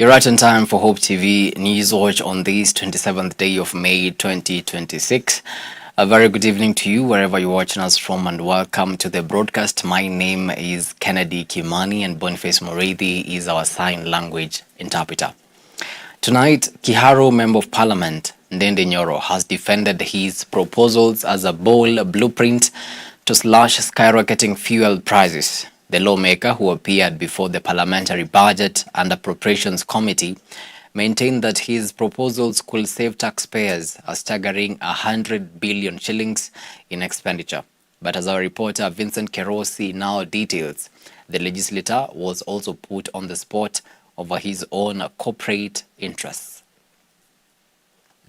You're right on time for Hope TV Newswatch on this 27th day of May 2026. A very good evening to you wherever you're watching us from, and welcome to the broadcast. My name is Kennedy Kimani and Boniface Murithi is our sign language interpreter. Tonight, Kiharu Member of Parliament Ndende Nyoro has defended his proposals as a bold blueprint to slash skyrocketing fuel prices. The lawmaker, who appeared before the Parliamentary Budget and Appropriations Committee, maintained that his proposals could save taxpayers a staggering 100 billion shillings in expenditure. But as our reporter Vincent Kerosi now details, the legislator was also put on the spot over his own corporate interests.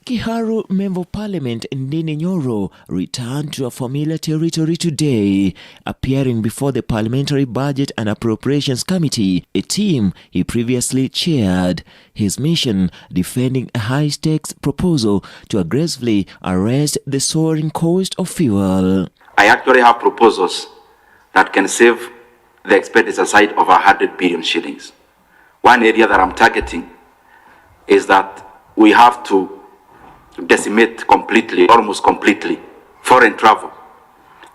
Kiharu Member of Parliament Ndende Nyoro returned to a familiar territory today, appearing before the Parliamentary Budget and Appropriations Committee, a team he previously chaired. His mission, defending a high-stakes proposal to aggressively arrest the soaring cost of fuel. I actually have proposals that can save the expenditure side of 100 billion shillings. One area that I'm targeting is that we have to decimate completely, almost completely, foreign travel.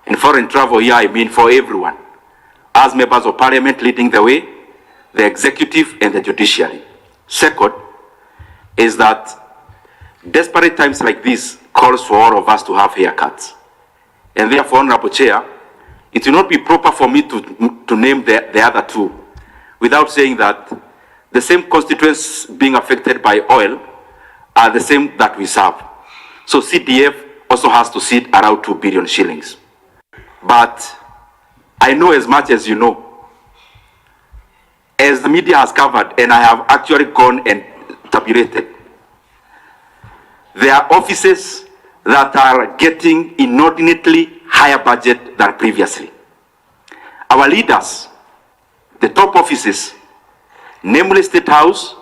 And foreign travel here, I mean for everyone. As members of parliament leading the way, the executive and the judiciary. Second is that desperate times like this calls for all of us to have haircuts. And therefore, Honorable Chair, it will not be proper for me to name the other two without saying that the same constituents being affected by oil are the same that we serve. So CDF also has to sit around 2 billion shillings. But I know as much as you know, as the media has covered, and I have actually gone and tabulated, there are offices that are getting inordinately higher budget than previously. Our leaders, the top offices, namely State House,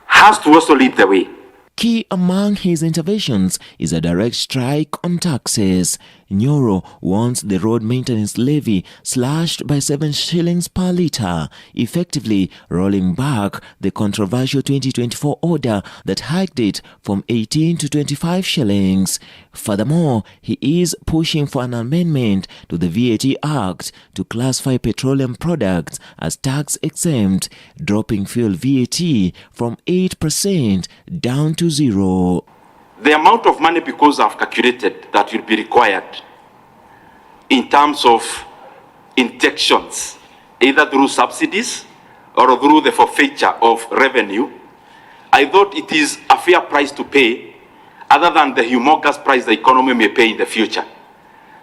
has to also lead the way. Key among his interventions is a direct strike on taxes. Nyoro wants the road maintenance levy slashed by 7 shillings per litre, effectively rolling back the controversial 2024 order that hiked it from 18 to 25 shillings. Furthermore, he is pushing for an amendment to the VAT Act to classify petroleum products as tax exempt, dropping fuel VAT from 8% down to 0. The amount of money, because I've calculated, that will be required in terms of injections, either through subsidies or through the forfeiture of revenue, I thought it is a fair price to pay, other than the humongous price the economy may pay in the future.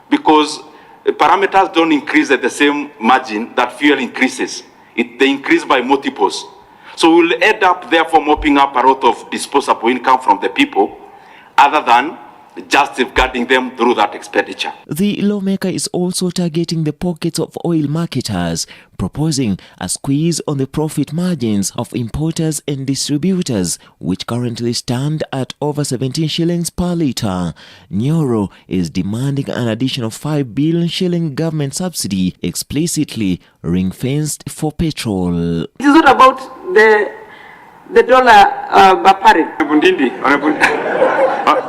Because parameters don't increase at the same margin that fuel increases. They increase by multiples. So we'll end up therefore mopping up a lot of disposable income from the people, other than just safeguarding them through that expenditure. The lawmaker is also targeting the pockets of oil marketers, proposing a squeeze on the profit margins of importers and distributors, which currently stand at over 17 shillings per litre. Nyoro is demanding an additional 5 billion shilling government subsidy, explicitly ring-fenced for petrol. It is not about the dollar barrel.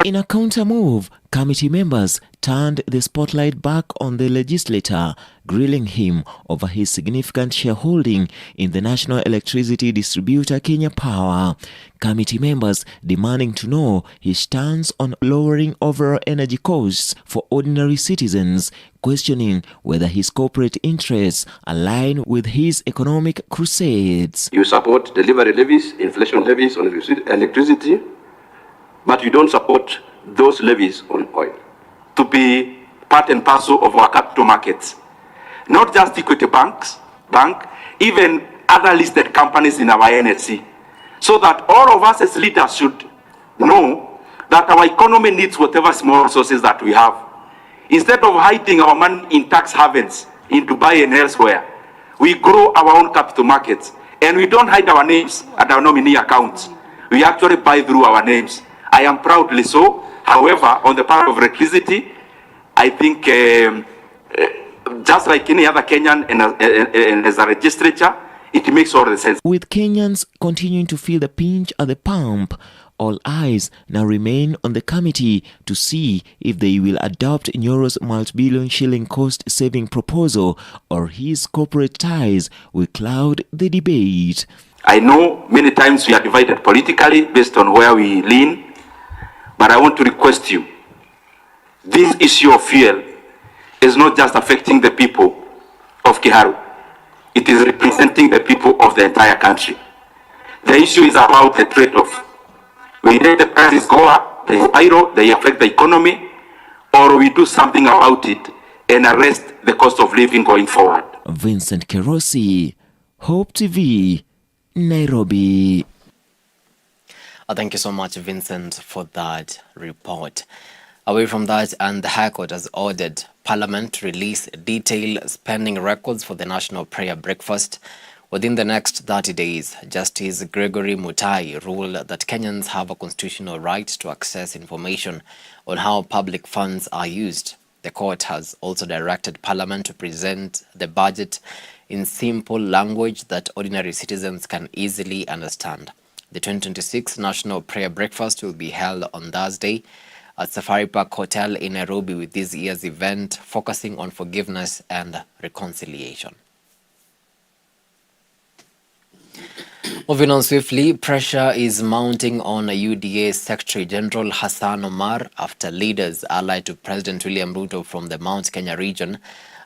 In a counter move, committee members turned the spotlight back on the legislator, grilling him over his significant shareholding in the national electricity distributor Kenya Power. Committee members demanding to know his stance on lowering overall energy costs for ordinary citizens, questioning whether his corporate interests align with his economic crusades. You support delivery levies, inflation levies on electricity, but you don't support those levies on oil to be part and parcel of our capital markets. Not just Equity Bank, even other listed companies in our NSC. So that all of us as leaders should know that our economy needs whatever small resources that we have. Instead of hiding our money in tax havens in Dubai and elsewhere, we grow our own capital markets. And we don't hide our names at our nominee accounts. We actually buy through our names. I am proudly so. However, on the part of electricity, I think just like any other Kenyan and as a legislature, it makes all the sense. With Kenyans continuing to feel the pinch at the pump, all eyes now remain on the committee to see if they will adopt Nyoro's multi-billion shilling cost-saving proposal or his corporate ties will cloud the debate. I know many times we are divided politically based on where we lean, but I want to request you, this issue of fuel is not just affecting the people of Kiharu. It is representing the people of the entire country. The issue is about the trade-off. We let the prices go up, they spiral, they affect the economy, or we do something about it and arrest the cost of living going forward. Vincent Kerosi, Hope TV, Nairobi. Thank you so much, Vincent, for that report. Away from that, and the High Court has ordered Parliament to release detailed spending records for the National Prayer Breakfast within the next 30 days. Justice Gregory Mutai ruled that Kenyans have a constitutional right to access information on how public funds are used. The court has also directed Parliament to present the budget in simple language that ordinary citizens can easily understand. The 2026 National Prayer Breakfast will be held on Thursday at Safari Park Hotel in Nairobi, with this year's event focusing on forgiveness and reconciliation. Moving on swiftly, pressure is mounting on UDA Secretary General Hassan Omar after leaders allied to President William Ruto from the Mount Kenya region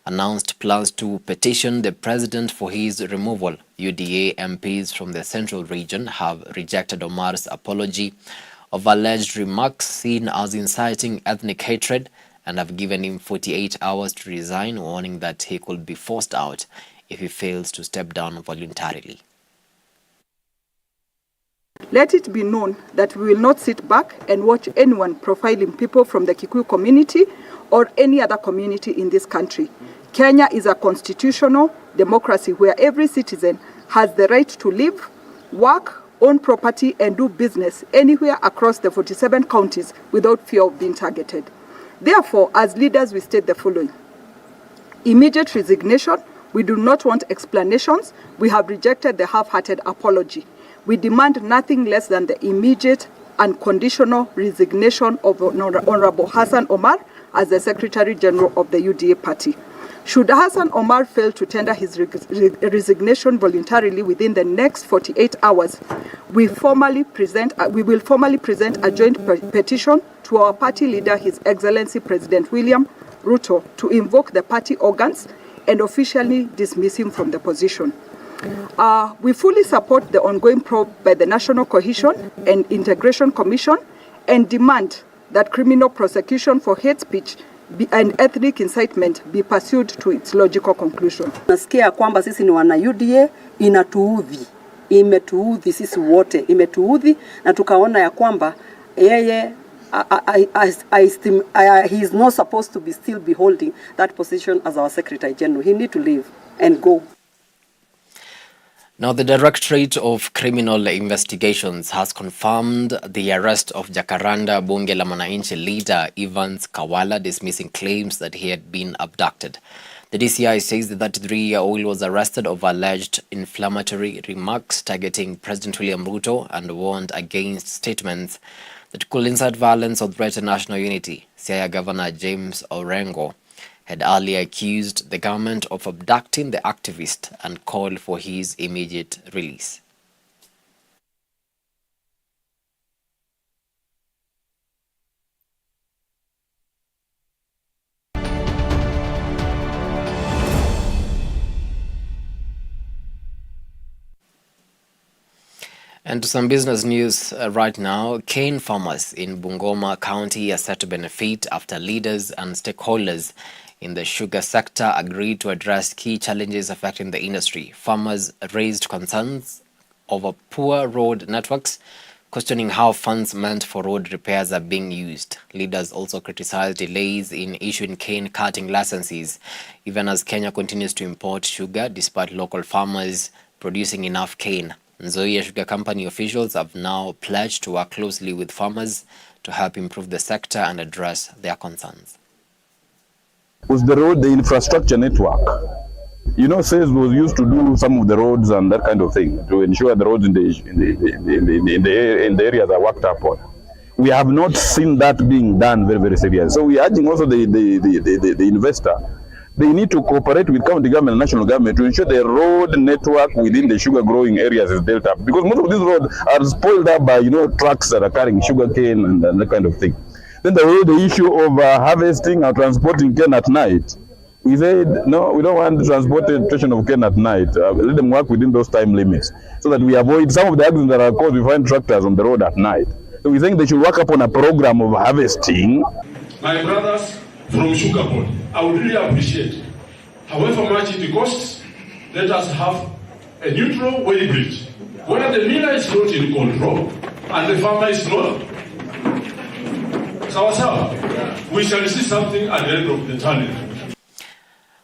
announced plans to petition the president for his removal. UDA MPs from the central region have rejected Omar's apology of alleged remarks seen as inciting ethnic hatred and have given him 48 hours to resign, warning that he could be forced out if he fails to step down voluntarily. Let it be known that we will not sit back and watch anyone profiling people from the Kikuyu community or any other community in this country. Kenya is a constitutional democracy where every citizen has the right to live, work, own property, and do business anywhere across the 47 counties without fear of being targeted. Therefore, as leaders, we state the following. Immediate resignation. We do not want explanations. We have rejected the half-hearted apology. We demand nothing less than the immediate and conditional resignation of Honorable Hassan Omar as the Secretary General of the UDA party. Should Hassan Omar fail to tender his resignation voluntarily within the next 48 hours, we will formally present a joint petition to our party leader, His Excellency President William Ruto, to invoke the party organs and officially dismiss him from the position. We fully support the ongoing probe by the National Cohesion and Integration Commission and demand that criminal prosecution for hate speech and ethnic incitement be pursued to its logical conclusion. Nasikia kwamba sisi ni wana UDA, inatuudhi, imetuudhi sisi wote, imetuudhi na tukaona ya kwamba yeye he is not supposed to be still be holding that position as our Secretary General. He need to leave and go. Now, the Directorate of Criminal Investigations has confirmed the arrest of Jacaranda Bunge la Mwananchi leader Evans Kawala, dismissing claims that he had been abducted. The DCI says the 33-year-old was arrested over alleged inflammatory remarks targeting President William Ruto and warned against statements that could incite violence or threaten national unity. Siaya Governor James Orengo had earlier accused the government of abducting the activist and called for his immediate release. And to some business news right now, cane farmers in Bungoma County are set to benefit after leaders and stakeholders in the sugar sector agreed to address key challenges affecting the industry. Farmers raised concerns over poor road networks, questioning how funds meant for road repairs are being used. Leaders also criticized delays in issuing cane cutting licenses, even as Kenya continues to import sugar despite local farmers producing enough cane. Nzoia Sugar Company officials have now pledged to work closely with farmers to help improve the sector and address their concerns. Was the road, the infrastructure network. You know, SAIS was used to do some of the roads and that kind of thing to ensure the roads in the areas are worked upon. We have not seen that being done very, very serious. So we are urging also the investor. They need to cooperate with county government and national government to ensure the road network within the sugar growing areas is built up. Because most of these roads are spoiled up by, trucks that are carrying sugar cane and that kind of thing. Then the issue of harvesting or transporting cane at night. We said, no, we don't want transportation of cane at night. Let them work within those time limits so that we avoid some of the accidents that are caused. We find tractors on the road at night. So we think they should work upon a program of harvesting. My brothers from Sugar Board, I would really appreciate, however much it costs, let us have a neutral weigh bridge where the miller is not in control and the farmer is not. We shall see something at the end of the tunnel.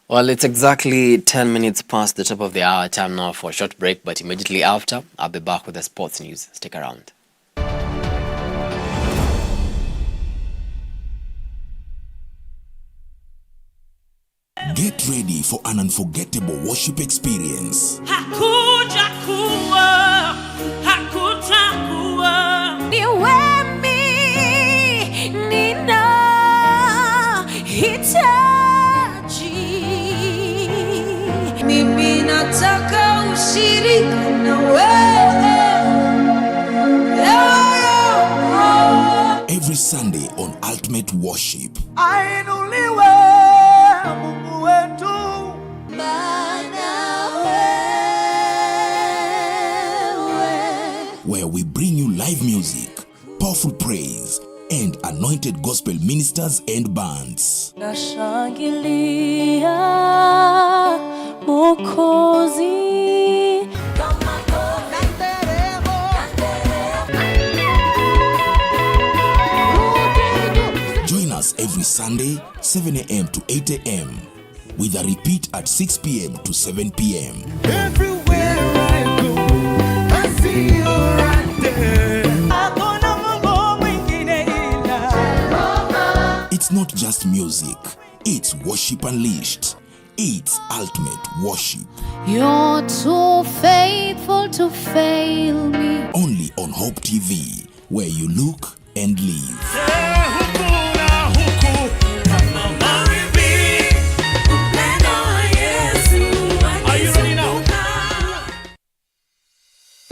Well, it's exactly 10 minutes past the top of the hour. Time now for a short break, but immediately after, I'll be back with the sports news. Stick around. Get ready for an unforgettable worship experience. Every Sunday on Ultimate Worship. Where we bring you live music, powerful praise, and anointed gospel ministers and bands. Join us every Sunday, 7 a.m. to 8 a.m. with a repeat at 6 p.m. to 7 p.m. Everywhere I go, I see you right there. It's not just music, it's worship unleashed. It's ultimate worship. You're too faithful to fail me. Only on Hope TV, where you look and live.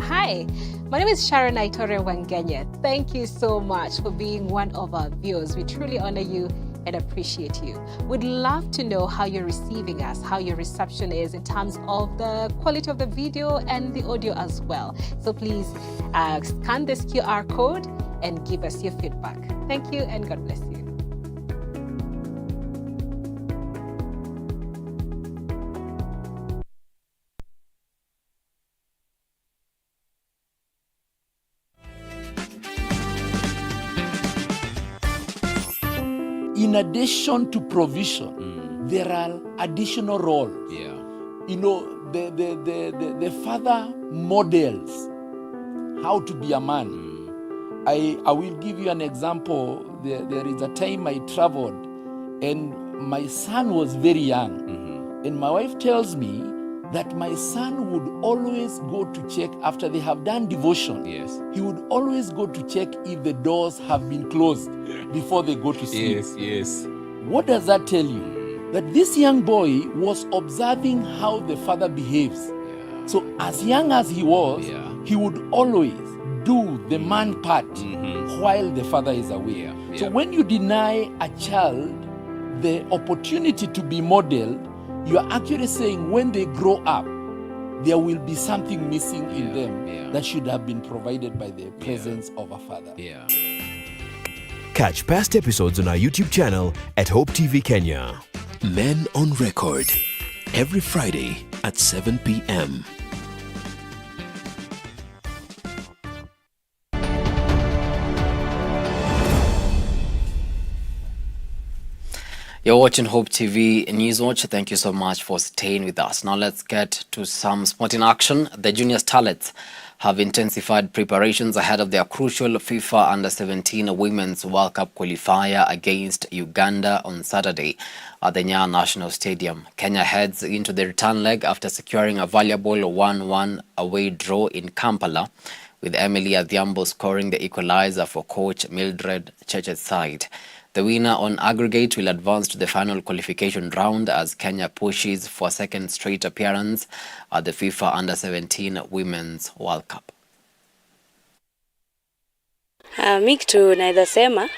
Hi, my name is Sharon Aitore Wangenya. Thank you so much for being one of our viewers. We truly honor you and appreciate you. We'd love to know how you're receiving us, how your reception is in terms of the quality of the video and the audio as well. So please scan this QR code and give us your feedback. Thank you and God bless you. in addition to provision, there are additional roles. Yeah. You know, the father models how to be a man. I will give you an example. There is a time I traveled and my son was very young. And my wife tells me that my son would always go to check after they have done devotion. Yes. He would always go to check if the doors have been closed before they go to sleep. Yes. What does that tell you? That this young boy was observing how the father behaves. Yeah. So as young as he was, he would always do the man part while the father is away. So when you deny a child the opportunity to be modeled, you are actually saying when they grow up, there will be something missing in them that should have been provided by the presence of a father. Catch past episodes on our YouTube channel at Hope TV Kenya. Men on Record, every Friday at 7 p.m. You're watching Hope TV Newswatch. Thank you so much for staying with us. Now let's get to some sporting action. The junior starlets have intensified preparations ahead of their crucial FIFA Under-17 Women's World Cup qualifier against Uganda on Saturday at the Nyayo National Stadium. Kenya heads into the return leg after securing a valuable 1-1 away draw in Kampala, with Emily Adhiambo scoring the equalizer for coach Mildred Cheche's side. The winner on aggregate will advance to the final qualification round as Kenya pushes for a second straight appearance at the FIFA Under-17 Women's World Cup. Mi kitu naweza sema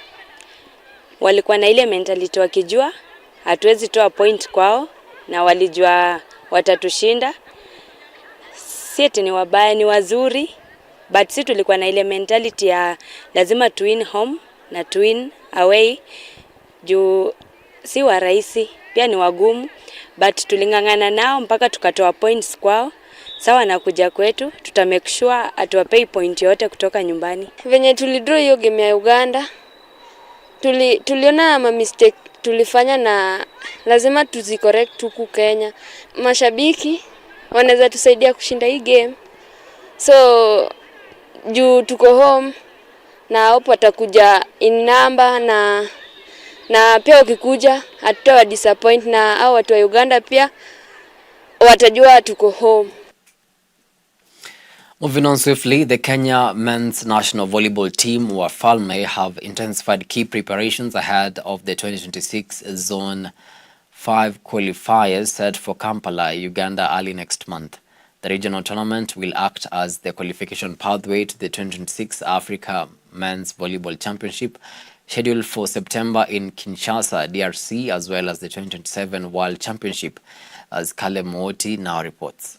walikuwa na ile mentality wakijua hatuwezi toa point kwao na walijua watatushinda. Si eti ni wabaya, ni wazuri, but si tulikuwa na ile mentality ya lazima to win home na to win away. Juu si wa rahisi, pia ni wagumu, but tulingangana nao mpaka tukatoa points kwao. Sawa na kuja kwetu, tuta make sure atuwapei point yote kutoka nyumbani. Venye tulidraw hiyo game ya Uganda, tuliona mistake tulifanya na lazima tuzicorrect huku Kenya. Mashabiki wanaweza tusaidia kushinda hii game. So juu tuko home na hapo watakuja in number na pia ukikuja hatutawa disappoint na hao watu wa Uganda pia watajua tuko home. Moving on swiftly, the Kenya men's national volleyball team, Wafalme, have intensified key preparations ahead of the 2026 Zone 5 qualifiers set for Kampala, Uganda early next month. The regional tournament will act as the qualification pathway to the 2026 Africa Men's Volleyball Championship, scheduled for September in Kinshasa, DRC, as well as the 2027 World Championship, as Kale Mooti now reports.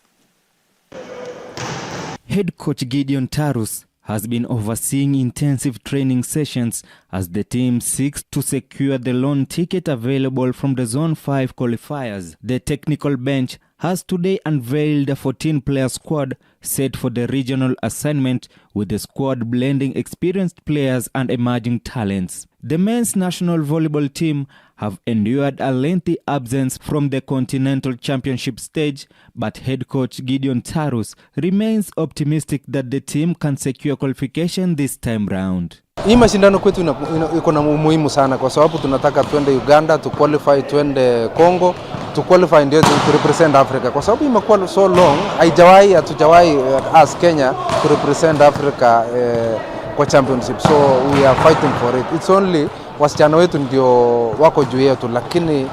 Head coach Gideon Tarus has been overseeing intensive training sessions as the team seeks to secure the lone ticket available from the Zone 5 qualifiers. The technical bench has today unveiled a 14-player squad set for the regional assignment, with the squad blending experienced players and emerging talents. The men's national volleyball team have endured a lengthy absence from the Continental Championship stage, but head coach Gideon Tarus remains optimistic that the team can secure qualification this time round. Hii mashindano kwetu iko na umuhimu sana kwa sababu tunataka twende Uganda, tu qualify twende Congo, tu qualify ndio to represent Africa kwa sababu imekuwa so long, hatujawahi as Kenya to represent Africa kwa championship, so we are fighting for it. It's only wasichana wetu ndio wako juu yetu, lakini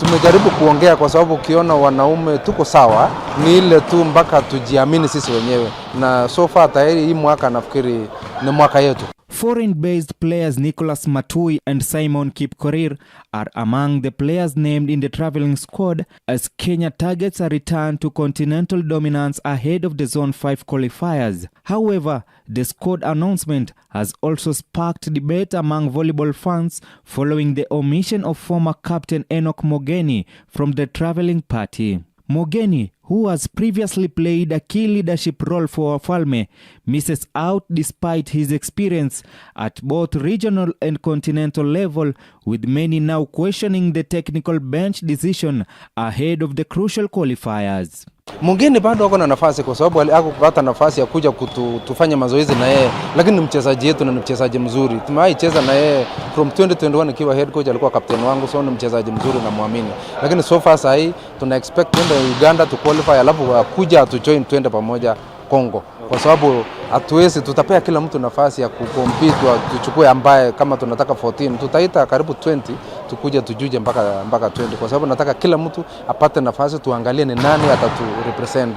tumejaribu kuongea kwa sababu ukiona wanaume tuko sawa, ni ile tu mpaka tujiamini sisi wenyewe, na so far tayari hii mwaka nafikiri ni mwaka yetu. Foreign-based players Nicholas Matui and Simon Kipkorir are among the players named in the traveling squad as Kenya targets a return to continental dominance ahead of the Zone 5 qualifiers. However, the squad announcement has also sparked debate among volleyball fans following the omission of former captain Enoch Mogeni from the traveling party. Mogeni, who has previously played a key leadership role for Wafalme, misses out despite his experience at both regional and continental level, with many now questioning the technical bench decision ahead of the crucial qualifiers. Mwingine bado wako na nafasi kwa sababu hakupata nafasi ya kuja kutufanya mazoezi na yeye, lakini ni mchezaji yetu na ni mchezaji mzuri. Tumewahi cheza na yeye from 2021 akiwa head coach, alikuwa captain wangu, so ni mchezaji mzuri na muamini. Lakini so far sasa hii tuna expect kwenda Uganda to qualify, alafu kuja tu join twende pamoja Kongo. Kwa sababu hatuwezi, tutapea kila mtu nafasi ya kucompete, tuchukue ambaye kama tunataka 14, tutaita karibu 20 tukuje tujuje mpaka 20, kwa sababu nataka kila mtu apate nafasi, tuangalie ni nani atatu represent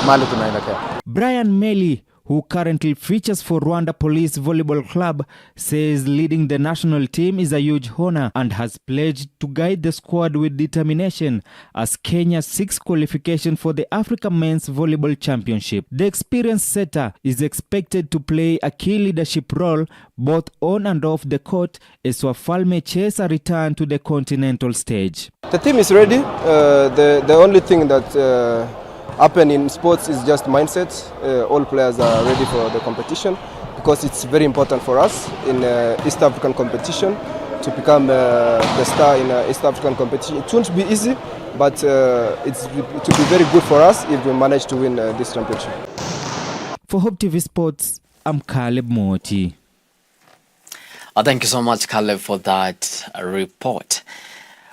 mali tunaelekea. Brian Meli, who currently features for Rwanda Police Volleyball Club, says leading the national team is a huge honor and has pledged to guide the squad with determination as Kenya seeks qualification for the Africa Men's Volleyball Championship. The experienced setter is expected to play a key leadership role both on and off the court as Wafalme chase a return to the continental stage. The team is ready. The only thing that happen in sports is just mindset. All players are ready for the competition because it's very important for us in East African competition to become the star in East African competition. It won't be easy, but it will be very good for us if we manage to win this championship. For Hope TV Sports, I'm Caleb Moti. Thank you so much, Caleb, for that report.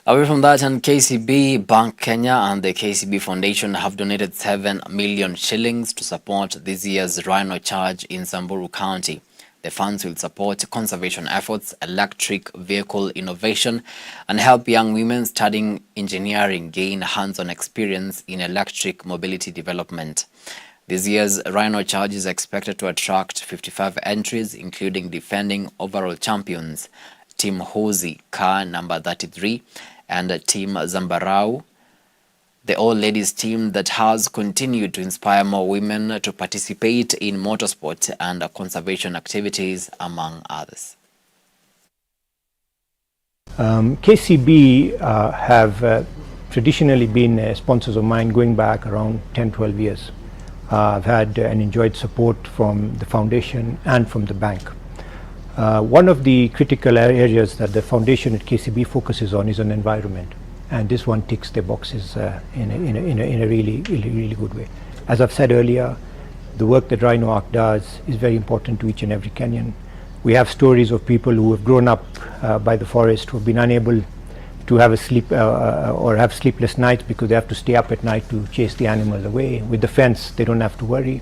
Away from that, and KCB Bank Kenya and the KCB Foundation have donated 7 million shillings to support this year's rhino charge in Samburu County. The funds will support conservation efforts, electric vehicle innovation, and help young women studying engineering gain hands-on experience in electric mobility development. This year's rhino charge is expected to attract 55 entries, including defending overall champions Team Hozi, car number 33, and Team Zambarau, the all-ladies team that has continued to inspire more women to participate in motorsport and conservation activities, among others. KCB have traditionally been sponsors of mine going back around 10-12 years. I've had and enjoyed support from the foundation and from the bank. One of the critical areas that the foundation at KCB focuses on is on environment, and this one ticks the boxes in a really good way. As I've said earlier, the work that Rhino Arc does is very important to each and every Kenyan. We have stories of people who have grown up by the forest, who have been unable to have a sleep or have sleepless nights because they have to stay up at night to chase the animals away. With the fence, they don't have to worry.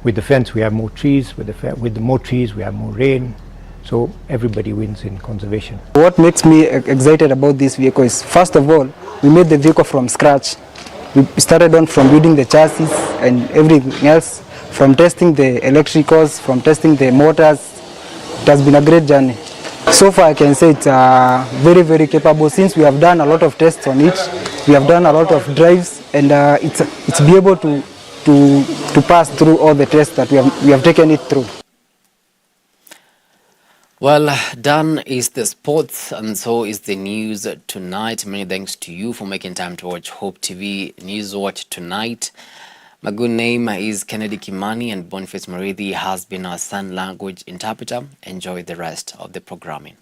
With the fence, we have more trees. With the more trees, we have more rain. So everybody wins in conservation. What makes me excited about this vehicle is, first of all, we made the vehicle from scratch. We started on from building the chassis and everything else, from testing the electricals, from testing the motors. It has been a great journey. So far I can say it's very capable, since we have done a lot of tests on it. We have done a lot of drives, and it's be able to pass through all the tests that we have taken it through. Well, done is the sports, and so is the news tonight. Many thanks to you for making time to watch Hope TV Newswatch tonight. My good name is Kennedy Kimani, and Boniface Marithi has been our sign language interpreter. Enjoy the rest of the programming.